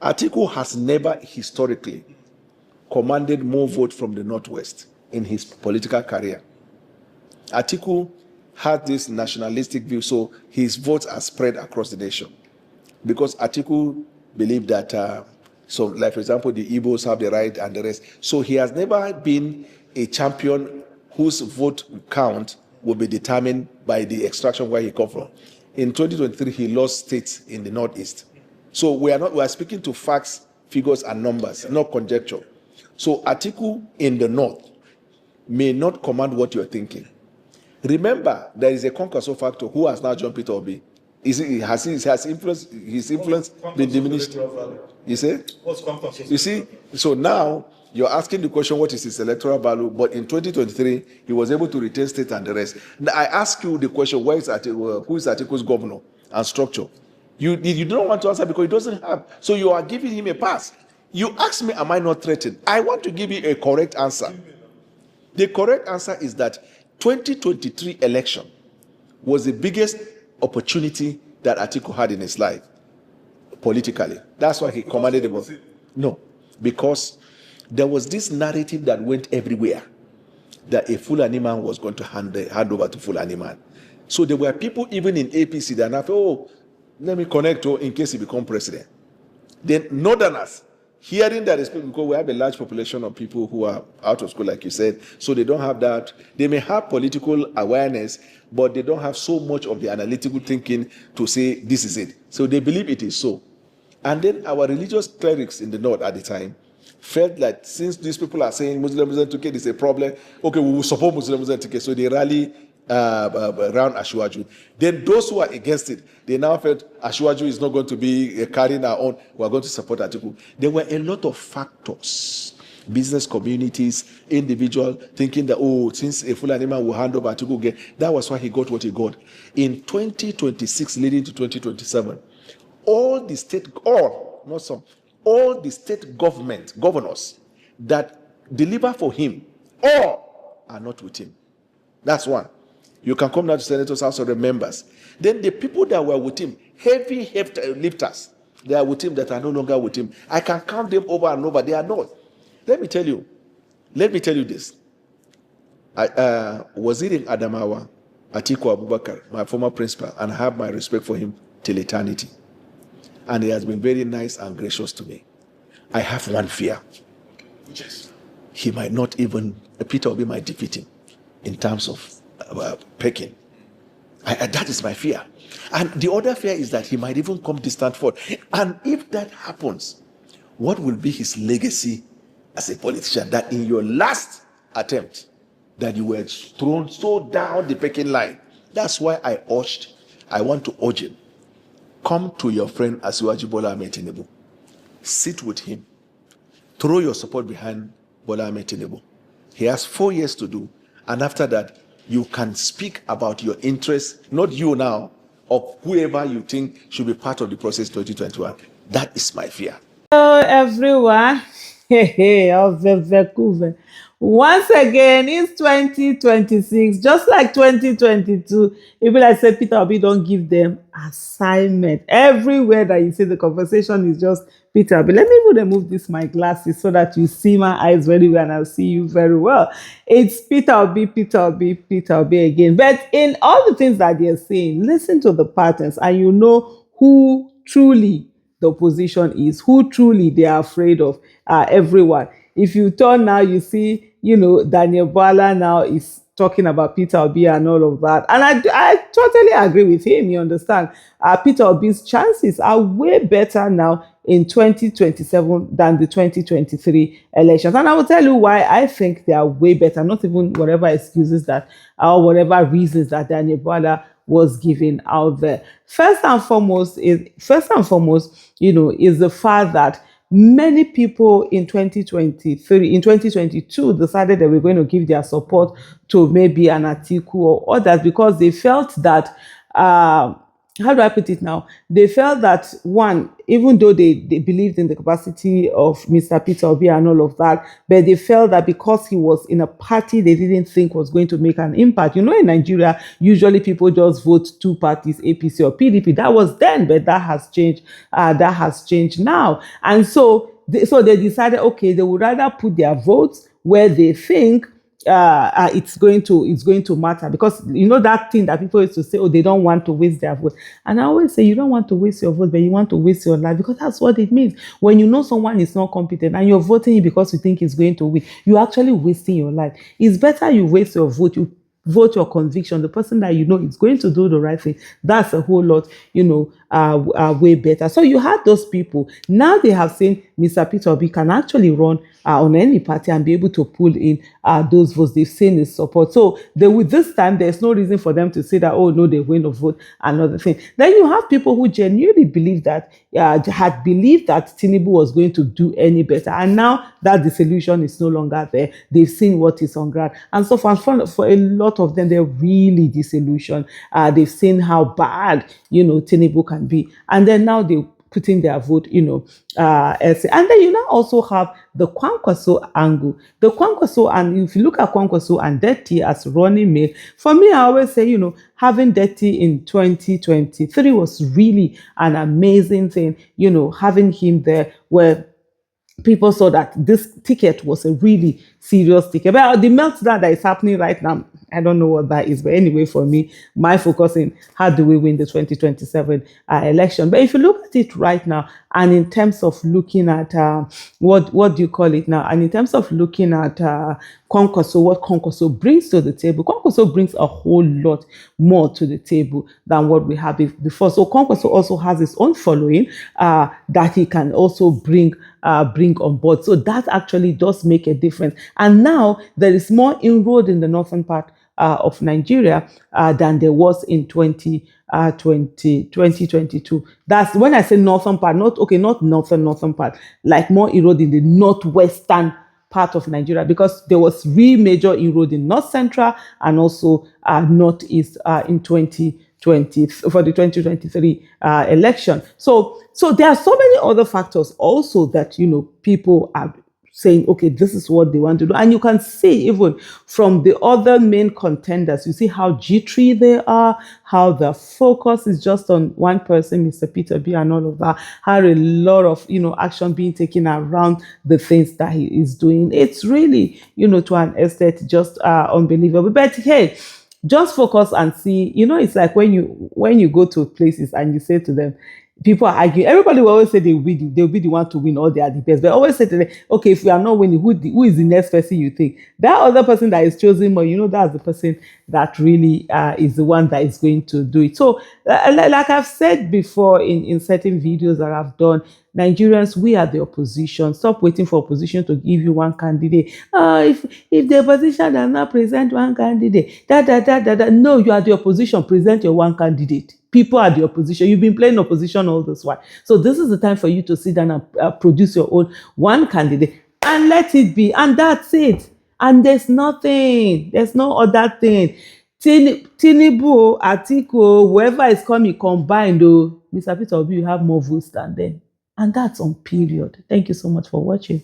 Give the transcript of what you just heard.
Atiku has never historically commanded more vote from the Northwest in his political career. Atiku had this nationalistic view, so his votes are spread across the nation. Because Atiku believed that, so like for example, the Igbos have the right and the rest. So he has never been a champion whose vote count will be determined by the extraction where he come from. In 2023, he lost states in the Northeast. So we are speaking to facts, figures, and numbers, not conjecture. So Atiku in the North may not command what you're thinking. Remember, there is a Konkaso factor who has now joined Peter Obi. Has his influence been diminished? You see? You see? So now you're asking the question, what is his electoral value? But in 2023, he was able to retain state and the rest. Now, I ask you the question, who is Atiku's governor and structure? You don't want to answer because he doesn't have. So you are giving him a pass. You ask me, am I not threatened? I want to give you a correct answer. The correct answer is that 2023 election was the biggest opportunity that Atiku had in his life, politically. That's why he commanded the vote. No, because there was this narrative that went everywhere that a Fulani man was going to hand over to Fulani man. So there were people even in APC that thought, oh, let me connect in case he becomes president. Then Northerners, hearing that, because we have a large population of people who are out of school, like you said, so they don't have that. They may have political awareness, but they don't have so much of the analytical thinking to say this is it. So they believe it is so. And then our religious clerics in the North at the time felt that since these people are saying Muslim ticket is a problem, okay, we will support Muslim ticket. So they rally around Ashwaju. Then those who are against it, they now felt Ashwaju is not going to be carrying our own. We are going to support Atiku. There were a lot of factors. Business communities, individual thinking that, oh, since a Fulani man will hand over Atiku again, that was why he got what he got. In 2026, leading to 2027, all the state governors that deliver for him, all are not with him. That's one. You can come down to Senators' House of the members. Then the people that were with him, heavy lifters, they are with him that are no longer with him. I can count them over and over. They are not. Let me tell you this. I was it in Adamawa, Atiku Abubakar, my former principal, and I have my respect for him till eternity. And he has been very nice and gracious to me. I have one fear. He might not even, Peter Obi might defeat him in terms of pecking. That is my fear. And the other fear is that he might even come distant forward. And if that happens, what will be his legacy as a politician? That in your last attempt, that you were thrown so down the pecking line. That's why I want to urge him. Come to your friend Asiwaju Bola Ahmed Tinubu. Sit with him. Throw your support behind Bola Ahmed Tinubu. He has 4 years to do. And after that, you can speak about your interests, not you now, of whoever you think should be part of the process 2021. That is my fear. Hello, everyone. Once again, it's 2026, just like 2022. Even I said, Peter Obi don't give them assignment. Everywhere that you see the conversation is just Peter Obi. Let me even remove my glasses so that you see my eyes very well and I'll see you very well. It's Peter Obi, Peter Obi, Peter Obi again. But in all the things that they're saying, listen to the patterns and you know who truly the opposition is, who truly they are afraid of. Everyone. If you turn now, you see, Daniel Bwala now is talking about Peter Obi and all of that. And I totally agree with him, you understand. Peter Obi's chances are way better now in 2027 than the 2023 elections. And I will tell you why I think they are way better, not even whatever excuses that or whatever reasons that Daniel Bwala was giving out there. First and foremost, is the fact that many people in 2022 decided they were going to give their support to maybe an Atiku or others because they felt that how do I put it now? They felt that one, even though they believed in the capacity of Mr. Peter Obi and all of that, but they felt that because he was in a party they didn't think was going to make an impact. You know, in Nigeria, usually people just vote two parties, APC or PDP. That was then, but that has changed. That has changed now. And so they decided, okay, they would rather put their votes where they think it's going to matter, because you know that thing that people used to say, oh, they don't want to waste their vote. And I always say, you don't want to waste your vote, but you want to waste your life, because that's what it means. When you know someone is not competent and you're voting because you think he's going to win, you're actually wasting your life. It's better you waste your vote, you vote your conviction, the person that you know is going to do the right thing. That's a whole lot, way better. So you had those people. Now they have seen Mr. Peter Obi can actually run on any party and be able to pull in those votes. They've seen his support. So with this time, there's no reason for them to say that, oh no, they win a vote, another thing. Then you have people who genuinely believe that, had believed that Tinubu was going to do any better. And now that disillusion is no longer there. They've seen what is on ground. And so for a lot of them, they're really disillusioned. They've seen how bad, Tinubu can be. And then now they put in their vote, elsewhere. And then you now also have the Kwankwaso angle. The Kwankwaso, and if you look at Kwankwaso and Dirty as running mate, for me, I always say, having Dirty in 2023 was really an amazing thing, having him there where people saw that this ticket was a really serious ticket. But the meltdown that is happening right now, I don't know what that is. But anyway, for me, my focus in how do we win the 2027 election. But if you look at it right now, and in terms of looking at what do you call it now, and in terms of looking at Kwankwaso, what Kwankwaso brings to the table, Kwankwaso brings a whole lot more to the table than what we had before. So Kwankwaso also has his own following that he can also bring on board. So that actually does make a difference. And now there is more inroad in the northern part of Nigeria than there was in 2022. That's when I say northern part, not northern part, like more inroad in the northwestern part of Nigeria, because there was really major inroad in north central and also northeast in 2020 for the 2023 election. So there are so many other factors also that people are saying, okay, this is what they want to do. And you can see even from the other main contenders, you see how jittery they are, how the focus is just on one person, Mr. Peter B, and all of that, how a lot of, action being taken around the things that he is doing. It's really, to an extent, just unbelievable. But hey, just focus and see. It's like when you go to places and you say to them, people are arguing. Everybody will always say they'll be the one to win, or they are the best. But always say to them, okay, if we are not winning, who is the next person you think? That other person that is chosen more, that's the person that really is the one that is going to do it. So, like I've said before in certain videos that I've done, Nigerians, we are the opposition. Stop waiting for opposition to give you one candidate. If the opposition does not present one candidate, no, you are the opposition. Present your one candidate. People are the opposition. You've been playing opposition all this while. So this is the time for you to sit down and produce your own one candidate and let it be. And that's it. And there's no other thing. Tinubu, Atiku, whoever is coming combined, Mr. Peter Obi, you have more votes than them. And that's on period. Thank you so much for watching.